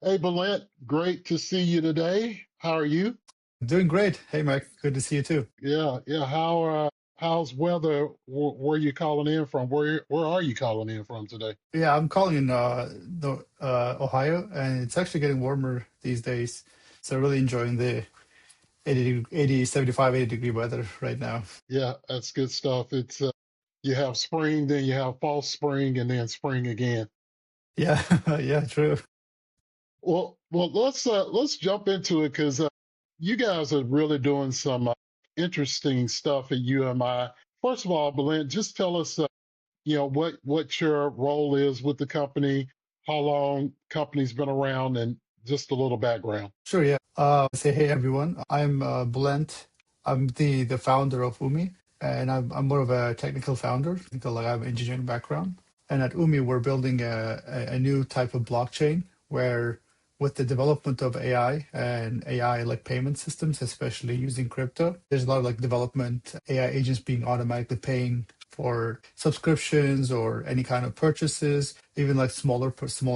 Hey, Bulent, great to see you today. How are you? Doing great. Hey, Mike. Good to see you too. Yeah. How's weather? Where you calling in from? Where are you calling in from today? Yeah, I'm calling in Ohio, and it's actually getting warmer these days. So really enjoying the 80 degree weather right now. Yeah, that's good stuff. It's you have spring, then you have false spring, and then spring again. Yeah, yeah, true. Well, let's jump into it because you guys are really doing some interesting stuff at UMI. First of all, Bulent, just tell us what your role is with the company, how long company's been around, and just a little background. Sure, yeah. Say hey, everyone. I'm Bulent. I'm the founder of UMI, and I'm more of a technical founder because I have an engineering background. And at UMI, we're building a new type of blockchain where, with the development of AI and AI like payment systems, especially using crypto, there's a lot of like development AI agents being automatically paying for subscriptions or any kind of purchases, even like smaller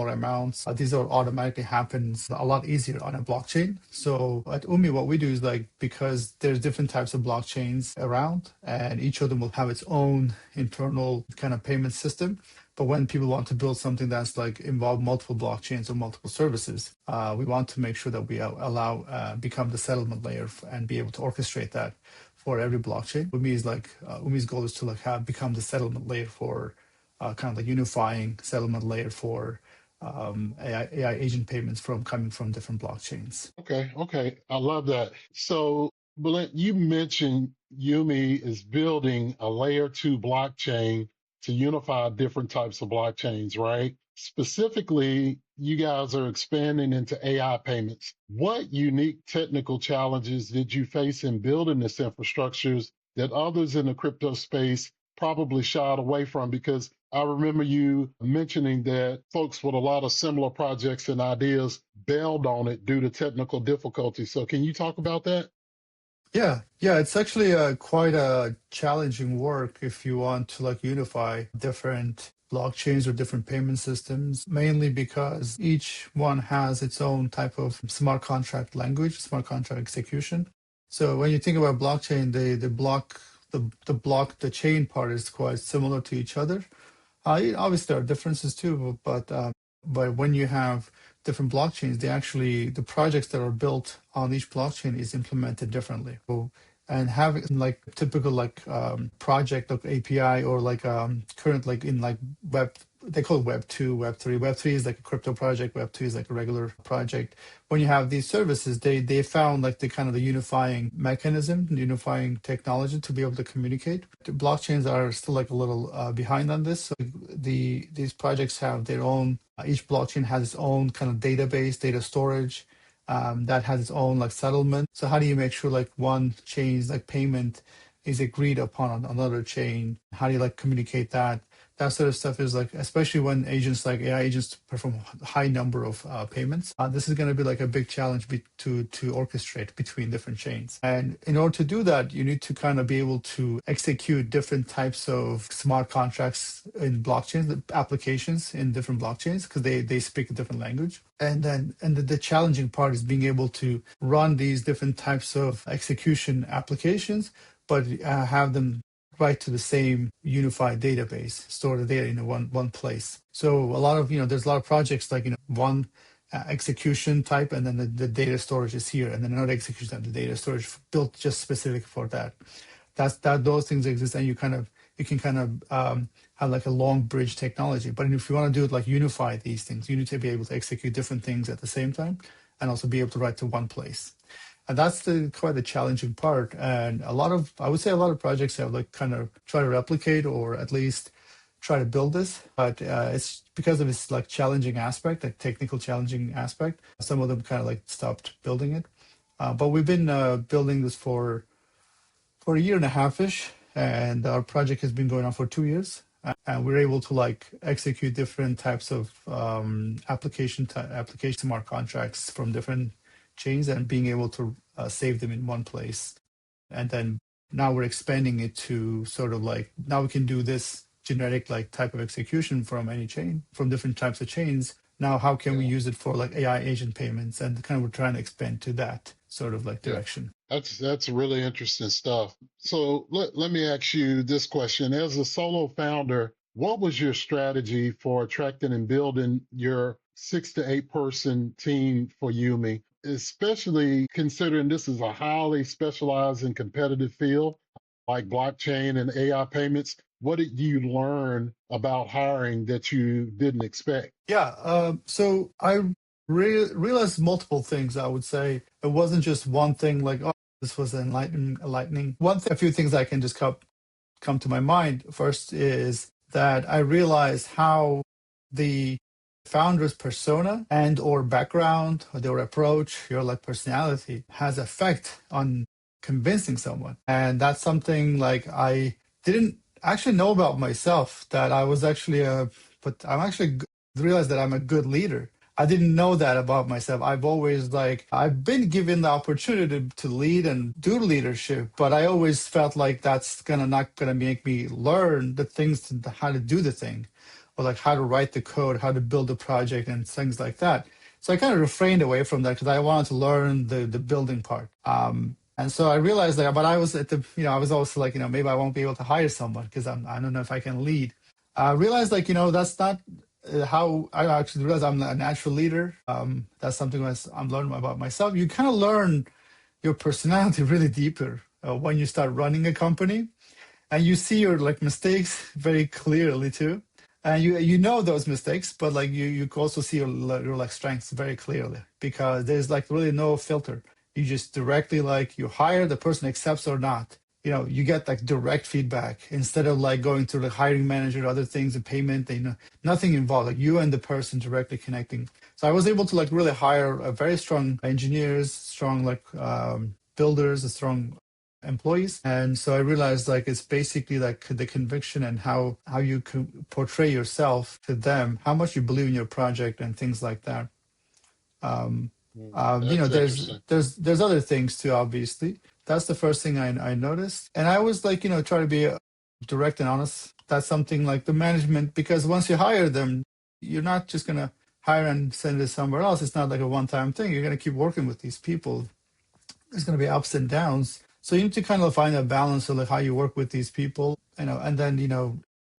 amounts. These are automatically happens a lot easier on a blockchain. So at Umi, what we do is like, because there's different types of blockchains around, and each of them will have its own internal kind of payment system. But when people want to build something that's like involve multiple blockchains or multiple services, we want to make sure that we allow become the settlement layer and be able to orchestrate that for every blockchain. Umi's goal is to like have become the settlement layer for kind of like unifying settlement layer for AI agent payments from coming from different blockchains. Okay, I love that. So, Bulent, you mentioned Yumi is building a layer two blockchain to unify different types of blockchains, right? Specifically, you guys are expanding into AI payments. What unique technical challenges did you face in building this infrastructures that others in the crypto space probably shied away from? Because I remember you mentioning that folks with a lot of similar projects and ideas bailed on it due to technical difficulties. So, can you talk about that? Yeah, it's actually quite a challenging work if you want to like unify different blockchains or different payment systems, mainly because each one has its own type of smart contract language, smart contract execution. So when you think about blockchain, the chain part is quite similar to each other. Obviously, there are differences too, but when you have different blockchains, the projects that are built on each blockchain is implemented differently. So, and having like typical like project of API or like current like in like web, they call it Web 2, Web 3. Web 3 is like a crypto project, Web 2 is like a regular project. When you have these services, they found like the kind of the unifying mechanism, unifying technology to be able to communicate. The blockchains are still like a little behind on this. So these projects have their own. Each blockchain has its own kind of database, data storage, that has its own like settlement. So how do you make sure like one chain's like payment is agreed upon on another chain? How do you like communicate that? That sort of stuff is like, especially when agents like AI agents perform a high number of payments. This is going to be like a big challenge to orchestrate between different chains. And in order to do that, you need to kind of be able to execute different types of smart contracts in blockchains, applications in different blockchains, because they speak a different language. And the challenging part is being able to run these different types of execution applications, but have them right to the same unified database, store the data in one place. So a lot of there's a lot of projects like one execution type, and then the data storage is here, and then another execution type, the data storage built just specific for that. Those things exist, and you can kind of have like a long bridge technology. But if you want to do it like unify these things, you need to be able to execute different things at the same time, and also be able to write to one place. And that's quite the challenging part. And I would say a lot of projects have like kind of try to replicate or at least try to build this, but it's because of its like challenging aspect, like technical challenging aspect. Some of them kind of like stopped building it. But we've been building this for a year and a half ish, and our project has been going on for 2 years. And we're able to like execute different types of application smart contracts from different chains and being able to save them in one place. And then now we're expanding it to sort of like now we can do this generic like type of execution from any chain, from different types of chains, Now, how can we Yeah. use it for like AI agent payments? And kind of we're trying to expand to that sort of like Yeah. direction. That's really interesting stuff. So let me ask you this question. As a solo founder, what was your strategy for attracting and building your 6 to 8 person team for Yumi, especially considering this is a highly specialized and competitive field like blockchain and AI payments? What did you learn about hiring that you didn't expect? Yeah. So I realized multiple things. I would say it wasn't just one thing. Like, oh, this was enlightening. One thing, a few things I can just come to my mind. First is that I realized how the founder's persona and or background or their approach, your like personality has effect on convincing someone. And that's something like I didn't actually know about myself, that I was actually but I'm actually realized that I'm a good leader. I didn't know that about myself. I've been given the opportunity to lead and do leadership, but I always felt like that's not gonna make me learn the things how to do the thing, or like how to write the code, how to build a project, and things like that. So I kind of refrained away from that because I wanted to learn the building part. And so I realized that, but I was I was also like, maybe I won't be able to hire someone because I don't know if I can lead. I realized like, that's not how I actually realized I'm a natural leader. That's something I'm learning about myself. You kind of learn your personality really deeper when you start running a company, and you see your like mistakes very clearly too, and you know those mistakes, but like you also see your like strengths very clearly because there's like really no filter. You just directly like you hire, the person accepts or not. You get like direct feedback instead of like going through the hiring manager, other things, the payment. Nothing involved. Like you and the person directly connecting. So I was able to like really hire a very strong engineers, strong like builders, strong employees. And so I realized like it's basically like the conviction and how you can portray yourself to them, how much you believe in your project and things like that. um, That's there's interesting. there's other things too, obviously. That's the first thing I noticed, and I was like, try to be direct and honest. That's something like the management, because once you hire them, you're not just gonna hire and send it somewhere else. It's not like a one-time thing. You're gonna keep working with these people. There's gonna be ups and downs, so you need to kind of find a balance of like how you work with these people, and then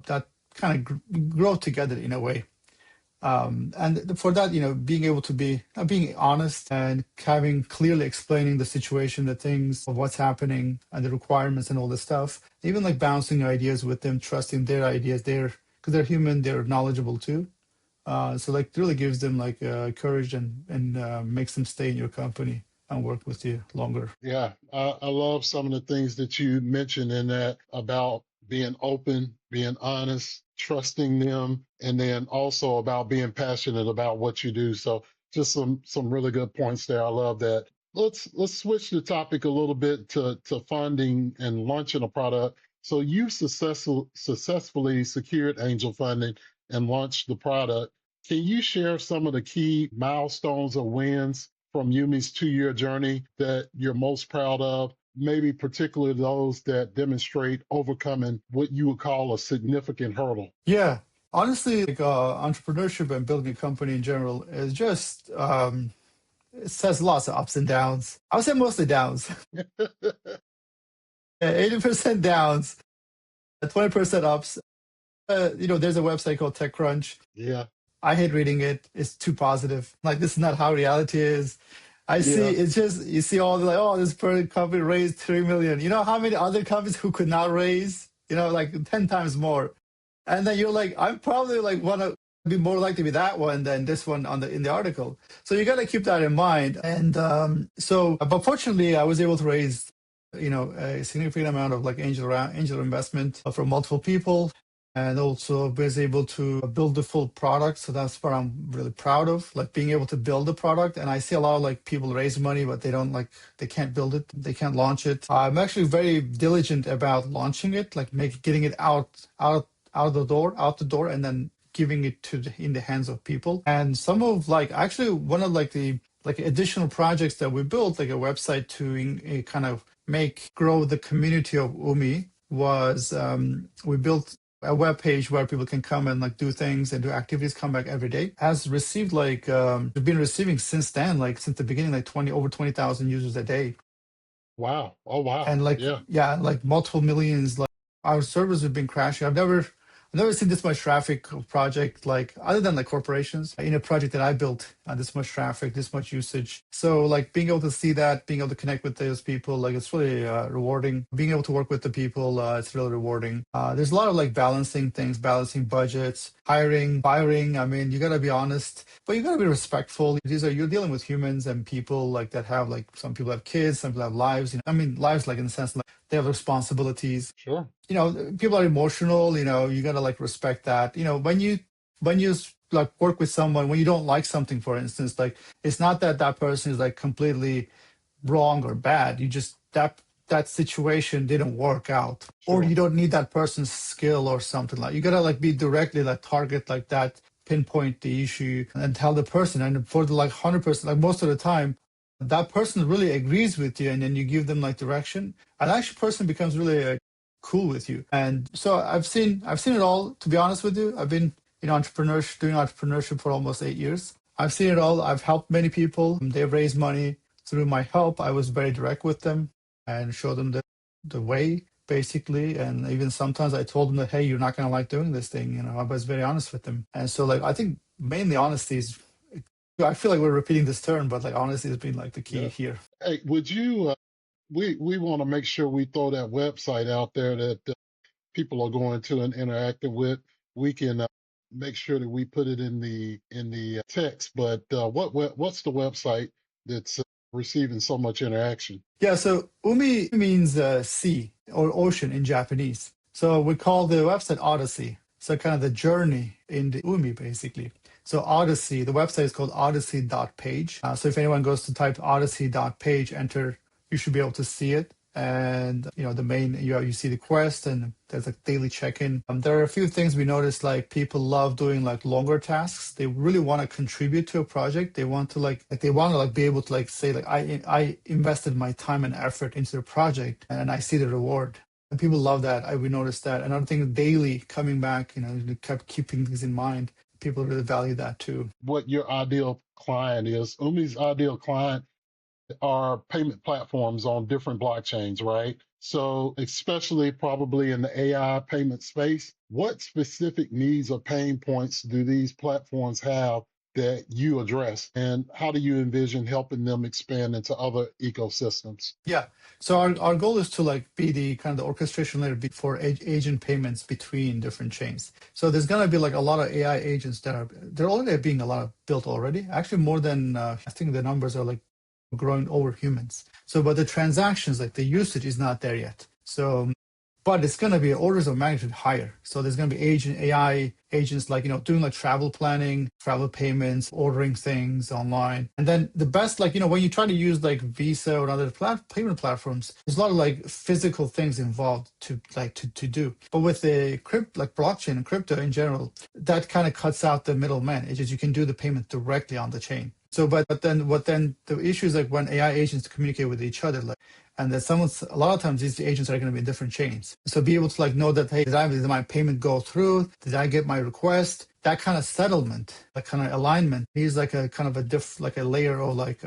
that kind of grow together in a way. And for that, being able to be being honest and having clearly explaining the situation, the things of what's happening and the requirements and all this stuff, even like bouncing ideas with them, trusting their ideas, because they're human, they're knowledgeable too. So like really gives them like courage and makes them stay in your company and work with you longer. Yeah, I love some of the things that you mentioned in that about being open, being honest, trusting them, and then also about being passionate about what you do. So just some really good points there. I love that. Let's switch the topic a little bit to funding and launching a product. So you successfully secured angel funding and launched the product. Can you share some of the key milestones or wins from Yumi's 2 year journey that you're most proud of? Maybe particularly those that demonstrate overcoming what you would call a significant hurdle. Yeah, honestly, like entrepreneurship and building a company in general is just it says lots of ups and downs. I would say mostly downs. 80% downs, 20% ups. There's a website called TechCrunch. Yeah, I hate reading it. It's too positive. Like, this is not how reality is. I see yeah, it's just, you see all the like, oh, this company raised 3 million. You know how many other companies who could not raise, like 10 times more. And then you're like, I'm probably like want to be more likely to be that one than this one in the article. So you got to keep that in mind. And but fortunately, I was able to raise, a significant amount of like angel investment from multiple people, and also was able to build the full product. So that's what I'm really proud of, like being able to build the product. And I see a lot of like people raise money, but they can't build it, they can't launch it. I'm actually very diligent about launching it, like getting it out the door, and then giving it in the hands of people. And some of like actually one of like the like additional projects that we built, like a website to kind of grow the community of UMI, was we built a web page where people can come and like do things and do activities, come back every day, has received like we've been receiving since then, like since the beginning, like 20,000 users a day. Wow. Oh, wow. And like Yeah. yeah, like multiple millions. Like our servers have been crashing. I've never seen this much traffic of project, like other than like corporations in a project that I built. This much traffic, this much usage. So like being able to see that, being able to connect with those people, like it's really rewarding. Being able to work with the people, it's really rewarding. There's a lot of like balancing things, balancing budgets, hiring, firing. I mean, you got to be honest, but you got to be respectful. You're dealing with humans and people like that have like some people have kids, some people have lives. I mean, lives like in the sense like they have responsibilities. Sure. People are emotional. You gotta like respect that. When you like work with someone, when you don't like something, for instance, like it's not that that person is like completely wrong or bad. You just that situation didn't work out, or Sure. you don't need that person's skill or something. Like you gotta like be directly like target like that, pinpoint the issue and tell the person. And for the like 100%, like most of the time, that person really agrees with you, and then you give them like direction, and actually person becomes really cool with you. And so I've seen it all. To be honest with you, I've been entrepreneurship, doing entrepreneurship for almost 8 years. I've seen it all. I've helped many people. They've raised money through my help. I was very direct with them and showed them the way basically. And even sometimes I told them that, hey, you're not gonna like doing this thing. I was very honest with them. And so like I think mainly honesty is. I feel like we're repeating this term, but like honesty has been like the key Yeah. here. Hey, would you, we want to make sure we throw that website out there that people are going to and interacting with. We can make sure that we put it in the text. But what's the website that's receiving so much interaction? Yeah, so umi means sea or ocean in Japanese. So we call the website Odyssey. So kind of the journey in the umi, basically. So Odyssey, the website is called odyssey.page. So if anyone goes to type odyssey.page, enter, you should be able to see it. And the main you see the quest, and there's like daily check-in. There are a few things we noticed, like people love doing like longer tasks. They really want to contribute to a project. They want to like be able to like say like I invested my time and effort into the project and I see the reward. And people love that. We noticed that. Another thing, daily coming back, kept keeping things in mind. People really value that too. What your ideal client is? Umi's ideal client are payment platforms on different blockchains, right? So, especially probably in the AI payment space, what specific needs or pain points do these platforms have that you address? And how do you envision helping them expand into other ecosystems? Yeah. So our goal is to like be the kind of the orchestration layer for agent payments between different chains. So there's gonna be like a lot of AI agents they're already being a lot of built already. Actually, more than I think the numbers are like growing over humans. So, but the transactions, like the usage, is not there yet. So, but it's going to be orders of magnitude higher. So there's going to be AI agents like doing like travel planning, travel payments, ordering things online. And then the best, like when you try to use like Visa or other payment platforms, there's a lot of like physical things involved to do. But with the like blockchain and crypto in general, that kind of cuts out the middleman. It's just you can do the payment directly on the chain. So, but then the issue is like when AI agents communicate with each other, like, and that a lot of times these agents are going to be in different chains. So be able to like know that, hey, did my payment go through? Did I get my request? That kind of settlement, that kind of alignment is like a kind of like a layer or like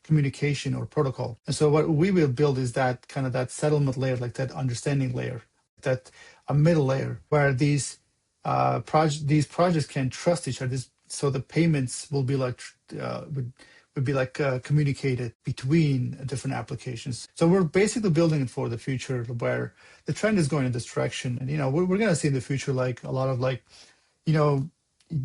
communication or protocol. And so what we will build is that kind of that settlement layer, like that understanding layer, that a middle layer where these projects can trust each other. So the payments will be like would be like communicated between different applications. So we're basically building it for the future where the trend is going in this direction. And we're going to see in the future like a lot of like you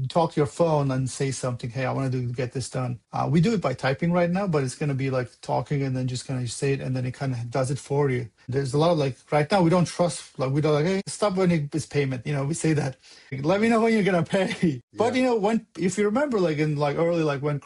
talk to your phone and say something, hey, I want to get this done. We do it by typing right now, but it's going to be like talking and then just kind of say it and then it kind of does it for you. There's a lot of like, right now we don't trust, like we don't like, hey, stop when it's payment. We say that, let me know when you're going to pay. But if you remember like in like early, like when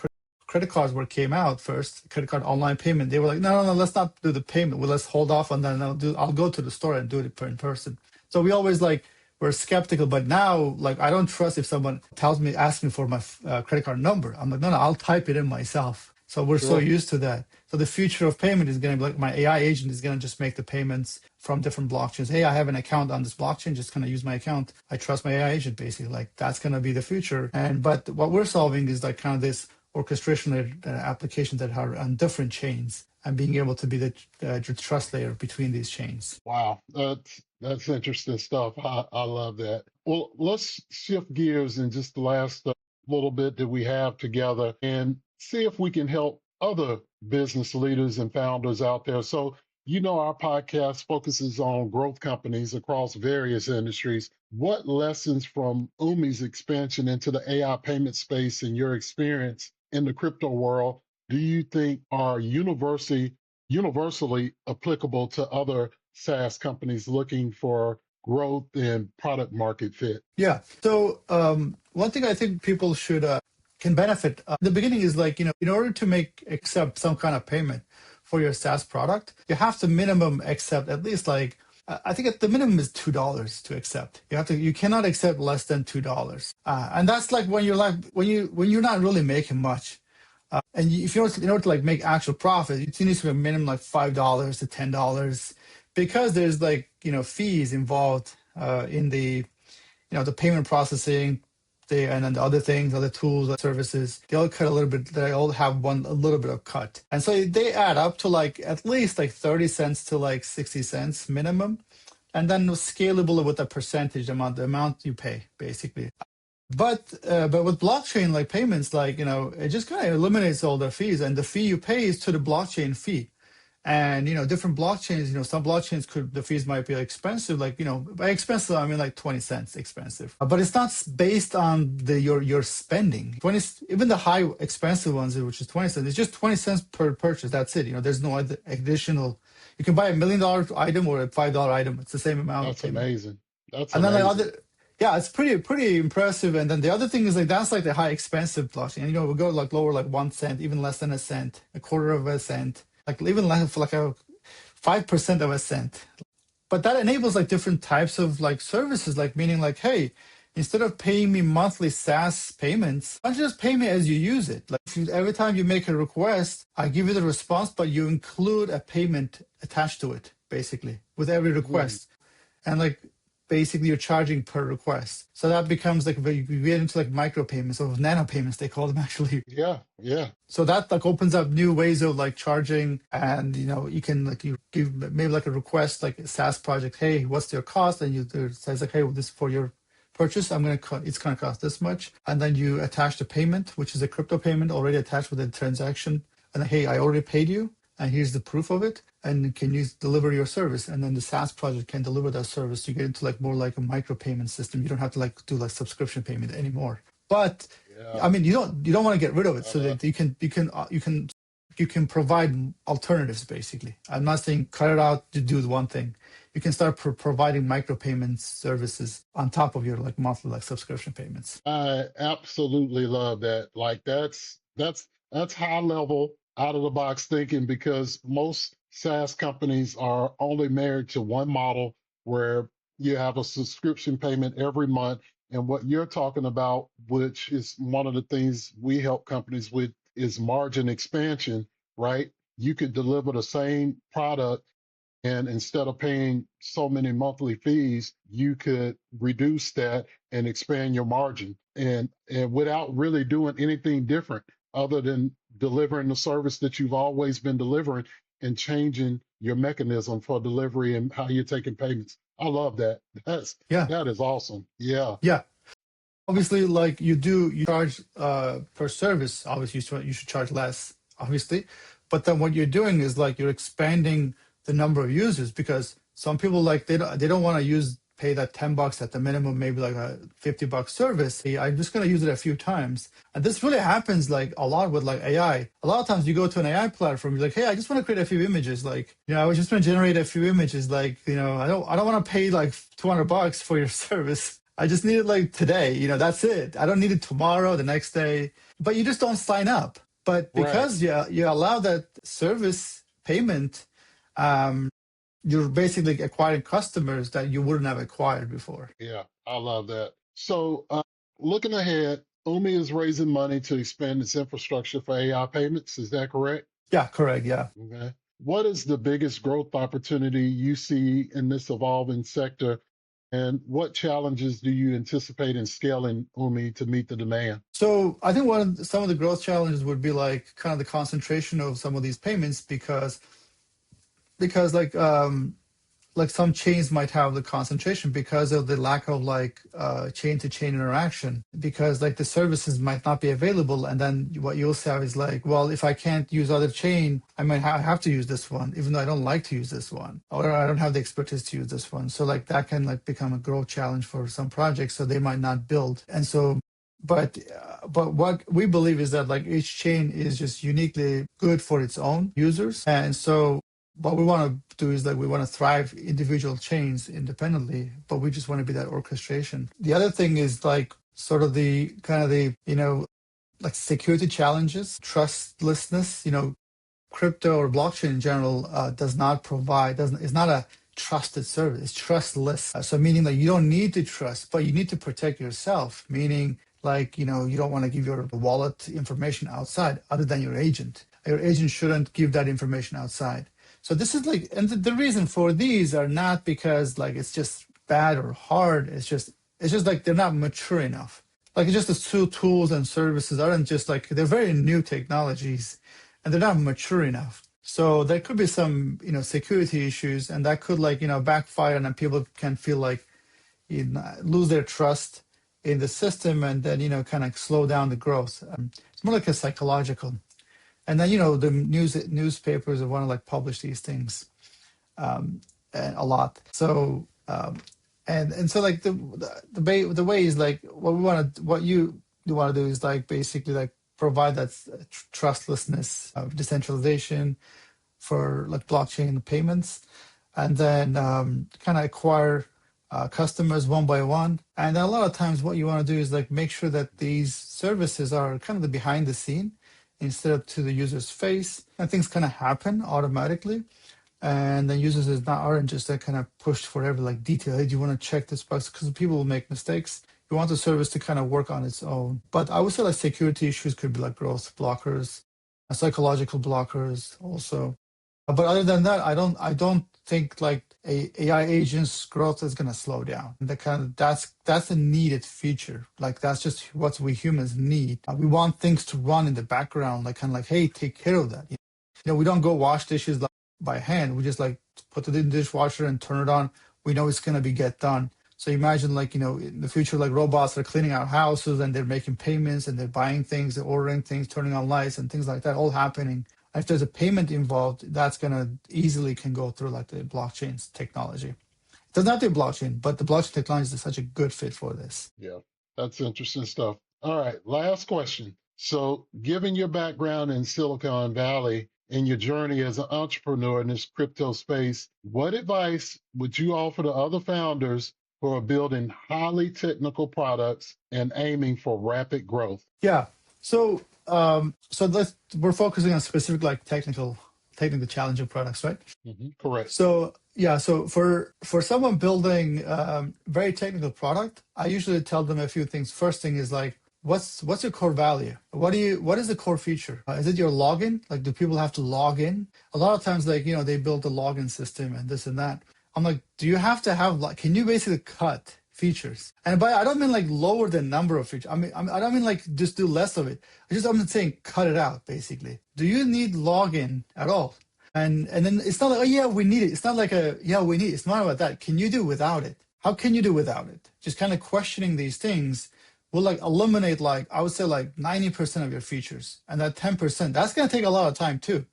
credit cards came out first, credit card online payment, they were like, no, let's not do the payment. Well, let's hold off and then I'll go to the store and do it in person. So we always like, we're skeptical, but now, like, I don't trust if someone asks me for my credit card number. I'm like, no, I'll type it in myself. So we're so Sure. used to that. So the future of payment is going to be like my AI agent is going to just make the payments from different blockchains. Hey, I have an account on this blockchain, just going to use my account. I trust my AI agent, basically. Like that's going to be the future. And but what we're solving is like kind of this orchestration applications that are on different chains and being able to be the trust layer between these chains. Wow, that's interesting stuff. I love that. Well, let's shift gears in just the last little bit that we have together and see if we can help other business leaders and founders out there. So, our podcast focuses on growth companies across various industries. What lessons from Umi's expansion into the AI payment space and your experience in the crypto world do you think are universally applicable to other SaaS companies looking for growth and product market fit? Yeah. So one thing I think people should can benefit the beginning is like in order to accept some kind of payment for your SaaS product, you have to minimum accept at least like I think at the minimum is $2 to accept. You cannot accept less than $2, and that's like when you're not really making much. And if you in order to like make actual profit, it needs to be a minimum like $5 to $10, because there's like fees involved in the payment processing, and then the other things, other tools, other services. They all cut a little bit. They all have a little bit of cut, and so they add up to like at least like 30 cents to like 60 cents minimum, and then scalable with the percentage amount, the amount you pay basically. But with blockchain like payments, like it just kind of eliminates all the fees, and the fee you pay is to the blockchain fee. And different blockchains, some blockchains the fees might be expensive, like by expensive I mean like 20 cents expensive. But it's not based on your spending. 20, even the high expensive ones, which is 20 cents, it's just 20 cents per purchase. That's it. There's no additional. You can buy $1 million item or a $5 item. It's the same amount of That's payment. amazing. That's And then the amazing. other, yeah, it's pretty impressive. And then the other thing is like that's like the high expensive blockchain. We go like lower, like 1 cent, even less than a cent, a quarter of a cent, like even less for like a 5% of a cent. But that enables like different types of like services, like meaning like, hey, instead of paying me monthly SaaS payments, why don't you just pay me as you use it? Like every time you make a request, I give you the response, but you include a payment attached to it, basically, with every Hmm. request. And like basically you're charging per request. So that becomes like you get into like micro payments or nano payments, they call them actually. Yeah, yeah. So that like opens up new ways of like charging, and you can like you give maybe like a request like a SaaS project, hey, what's your cost? And it says like, hey, well, this for your purchase, it's gonna cost this much, and then you attach the payment, which is a crypto payment already attached with the transaction, and then, hey, I already paid you, and here's the proof of it, and can you deliver your service? And then the SaaS project can deliver that service. You get into like more like a micro payment system. You don't have to like do like subscription payment anymore. But I Yeah. mean, you don't want to get rid of it, so Uh, that you can provide alternatives. Basically, I'm not saying cut it out to do the one thing. You can start providing micropayment services on top of your like monthly like subscription payments. I absolutely love that. Like that's high level out of the box thinking because most SaaS companies are only married to one model where you have a subscription payment every month. And what you're talking about, which is one of the things we help companies with, is margin expansion, right? You could deliver the same product and instead of paying so many monthly fees, you could reduce that and expand your margin and without really doing anything different other than delivering the service that you've always been delivering and changing your mechanism for delivery and how you're taking payments. I love that. Yeah, That is awesome. Yeah. yeah. Obviously, like you charge per service. Obviously, you should charge less, obviously, but then what you're doing is like you're expanding the number of users, because some people like they don't want to pay that $10 at the minimum, maybe like a $50 service. Hey, I'm just going to use it a few times, and this really happens like a lot with like AI. A lot of times you go to an AI platform, you're like, hey, I just want to create a few images, like I was just going to generate a few images, like I don't want to pay like $200 for your service. I just need it like today, that's it. I don't need it tomorrow, the next day. But you just don't sign up. But Right. because you allow that service payment, um, you're basically acquiring customers that you wouldn't have acquired before. Yeah. I love that. So looking ahead, UMI is raising money to expand its infrastructure for AI payments. Is that correct? Yeah, correct. Yeah. Okay. What is the biggest growth opportunity you see in this evolving sector, and what challenges do you anticipate in scaling UMI to meet the demand? So I think some of the growth challenges would be like kind of the concentration of some of these payments because like some chains might have the concentration because of the lack of like chain to chain interaction, because like the services might not be available, and then what you'll have is like, well, if I can't use other chain, I might have to use this one even though I don't like to use this one, or I don't have the expertise to use this one. So like that can like become a growth challenge for some projects, so they might not build. And so but what we believe is that like each chain is just uniquely good for its own users. And so what we want to do is like we want to thrive individual chains independently, but we just want to be that orchestration. The other thing is like sort of the kind of the, like security challenges, trustlessness. Crypto or blockchain in general is not a trusted service. It's trustless. So meaning that you don't need to trust, but you need to protect yourself. Meaning like, you don't want to give your wallet information outside other than your agent. Your agent shouldn't give that information outside. So this is like, and the reason for these are not because like it's just bad or hard. It's just like they're not mature enough. Like it's just the two tools and services aren't just like, they're very new technologies and they're not mature enough. So there could be some, security issues, and that could like, backfire, and then people can feel like lose their trust in the system, and then, kind of slow down the growth. It's more like a psychological. And then, the newspapers want to like publish these things a lot. So and so like the way is like what you want to do is like basically like provide that trustlessness of decentralization for like blockchain payments, and then kind of acquire customers one by one. And then a lot of times what you want to do is like make sure that these services are kind of the behind the scene instead of to the user's face, and things kind of happen automatically. And then users aren't just that kind of pushed for every like detail. Hey, do you want to check this box? Because people will make mistakes. You want the service to kind of work on its own. But I would say like security issues could be like growth blockers, psychological blockers also. But other than that, I don't think like AI agents growth is gonna slow down. That's a needed feature. Like that's just what we humans need. We want things to run in the background, like kind of like, hey, take care of that. We don't go wash dishes like by hand. We just like put it in the dishwasher and turn it on. We know it's gonna be get done. So imagine like, in the future, like robots are cleaning our houses and they're making payments and they're buying things, they're ordering things, turning on lights and things like that, all happening. If there's a payment involved, that's gonna easily can go through like the blockchain's technology. It does not do blockchain, but the blockchain technology is such a good fit for this. Yeah, that's interesting stuff. All right, last question. So, given your background in Silicon Valley and your journey as an entrepreneur in this crypto space, what advice would you offer to other founders who are building highly technical products and aiming for rapid growth? Yeah. So we're focusing on specific like technical challenging products, right? Correct. So yeah, so for someone building very technical product, I usually tell them a few things. First thing is like, what's your core value? What is the core feature? Is it your login? Like, do people have to log in? A lot of times, like, they build a login system and this and that. I'm like, do you have to have like? Can you basically cut features? And by I don't mean like lower the number of features. I don't mean like just do less of it. I'm saying cut it out basically. Do you need login at all? And then it's not like, oh yeah, we need it. It's not like we need it. It's not about that. Can you do without it? How can you do without it? Just kind of questioning these things will like eliminate like, I would say like 90% of your features. And that 10%, that's gonna take a lot of time too.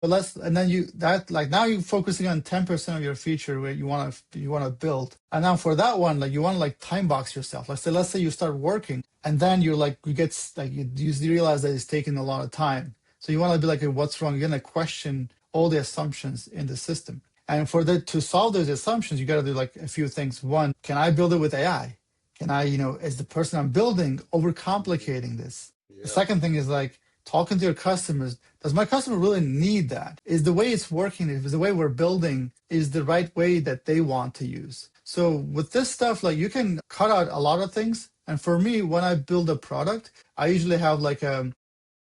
But now you're focusing on 10% of your feature where you wanna build. And now for that one, like you wanna like time box yourself. Let's say you start working and then you realize that it's taking a lot of time. So you wanna be like, hey, what's wrong? You're gonna question all the assumptions in the system. And for that to solve those assumptions, you gotta do like a few things. One, can I build it with AI? Can I, is the person I'm building overcomplicating this? Yeah. The second thing is like talking to your customers. Does my customer really need that? Is the way it's working, is the way we're building, is the right way that they want to use? So with this stuff, like you can cut out a lot of things And for me, when I build a product, I usually have like a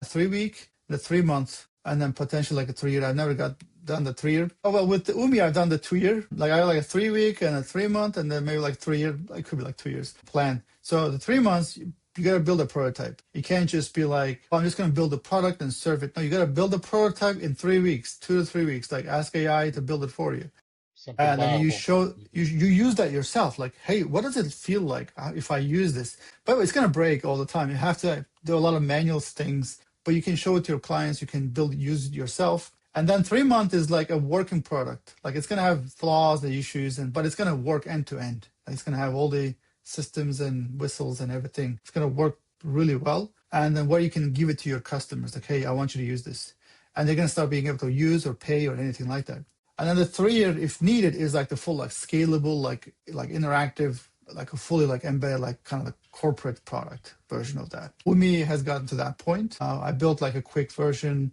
3 week, the 3 month, and then potentially like a 3 year. I've never got done the 3 year. Oh well, with the UMI, I've done the 2 year. Like I have like a 3 week and a 3 month, and then maybe like 3 year. It could be like 2 years plan. So the 3 months, you got to build a prototype. You can't just be like, oh, I'm just going to build a product and serve it. No, you got to build a prototype in 3 weeks, 2 to 3 weeks. Like ask AI to build it for you, Something and then you viable. show Mhm. you use that yourself. Like, hey, what does it feel like if I use this? By the way, it's going to break all the time. You have to do a lot of manual things, but you can show it to your clients. You can use it yourself. And then 3 months is like a working product. Like it's going to have flaws, the issues, but it's going to work end to end. Like, it's going to have all the systems and whistles and everything. It's going to work really well. And then where you can give it to your customers, like, hey, I want you to use this. And they're going to start being able to use or pay or anything like that. And then the 3 year, if needed, is like the full like scalable, like interactive, like a fully like embedded, like kind of the corporate product version of that. Umi has gotten to that point. I built like a quick version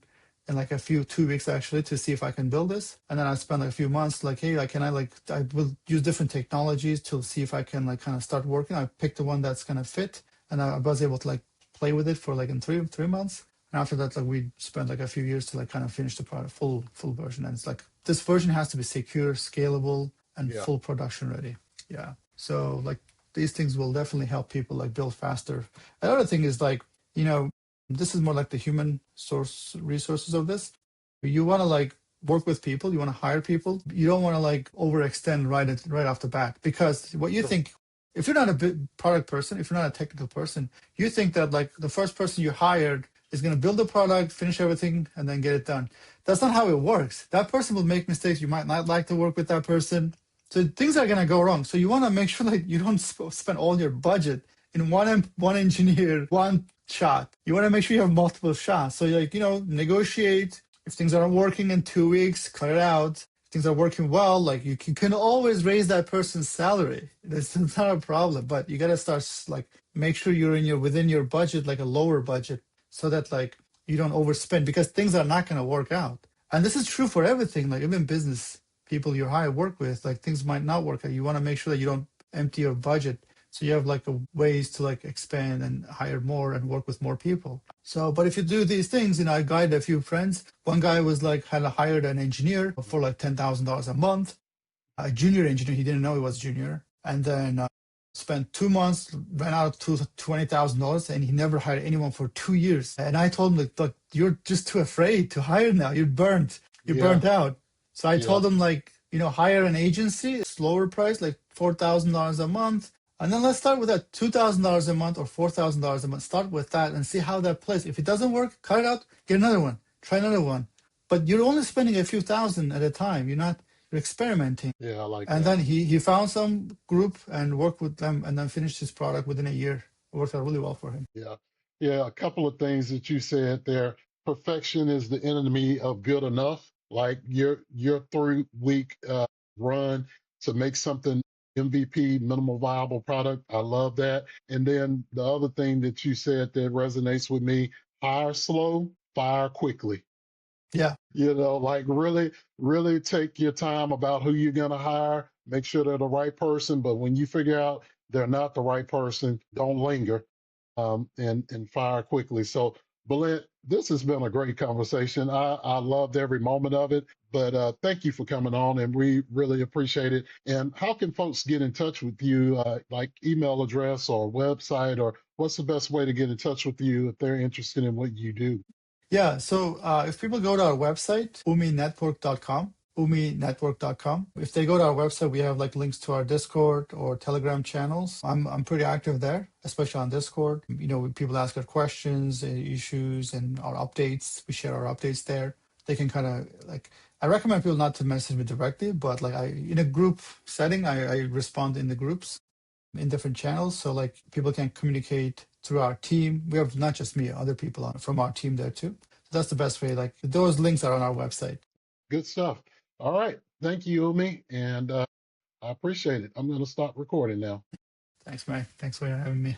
in like 2 weeks actually to see if I can build this. And then I spent like a few months like, hey, like, I will use different technologies to see if I can like kind of start working. I picked the one that's gonna fit, and I was able to like play with it for like in three months. And after that, like we spent like a few years to like kind of finish the product, full version. And it's like this version has to be secure, scalable, and Yeah. full production ready. Yeah. So like these things will definitely help people like build faster. Another thing is like, this is more like the human source resources of this. You want to like work with people, you want to hire people. You don't want to like overextend right off the bat, because what you Sure. think, if you're not a product person, if you're not a technical person, you think that like the first person you hired is going to build the product, finish everything, and then get it done. That's not how it works. That person will make mistakes. You might not like to work with that person. So things are going to go wrong. So you want to make sure that you don't spend all your budget in one engineer, one shot. You want to make sure you have multiple shots. So like, negotiate. If things aren't working in 2 weeks, cut it out. If things are working well, like you can always raise that person's salary. It's not a problem, but you got to start like make sure you're within your budget, like a lower budget, so that like you don't overspend, because things are not going to work out. And this is true for everything, like even business people you hire work with, like things might not work out. You want to make sure that you don't empty your budget, so you have like ways to like expand and hire more and work with more people. So, but if you do these things, I guided a few friends. One guy was like had hired an engineer for like $10,000 a month, a junior engineer. He didn't know he was junior, and then spent 2 months, ran out to $20,000, and he never hired anyone for 2 years. And I told him, like, look, you're just too afraid to hire now. You're Yeah. burnt out. So I Yeah. told him, like, hire an agency, slower price, like $4,000 a month. And then let's start with that $2,000 a month or $4,000 a month. Start with that and see how that plays. If it doesn't work, cut it out, get another one, try another one. But you're only spending a few thousand at a time. You're experimenting. Yeah. I like And that. then he found some group and worked with them, and then finished his product within a year. It worked out really well for him. Yeah. Yeah. A couple of things that you said there. Perfection is the enemy of good enough. Like your 3 week run to make something MVP, minimal viable product. I love that. And then the other thing that you said that resonates with me: hire slow, fire quickly. Yeah. Like really, really take your time about who you're going to hire. Make sure they're the right person. But when you figure out they're not the right person, don't linger, and fire quickly. So, Bulent, this has been a great conversation. I loved every moment of it. But thank you for coming on, and we really appreciate it. And how can folks get in touch with you, like email address or website, or what's the best way to get in touch with you if they're interested in what you do? Yeah. So if people go to our website, uminetwork.com, if they go to our website, we have like links to our Discord or Telegram channels. I'm pretty active there, especially on Discord. People ask our questions, issues, and our updates. We share our updates there. They can kind of like, I recommend people not to message me directly, but like in a group setting, I respond in the groups in different channels, so like people can communicate through our team. We have not just me, other people from our team there too. So that's the best way. Like those links are on our website. Good stuff. All right. Thank you, Umi. And I appreciate it. I'm going to stop recording now. Thanks, Mike. Thanks for having me.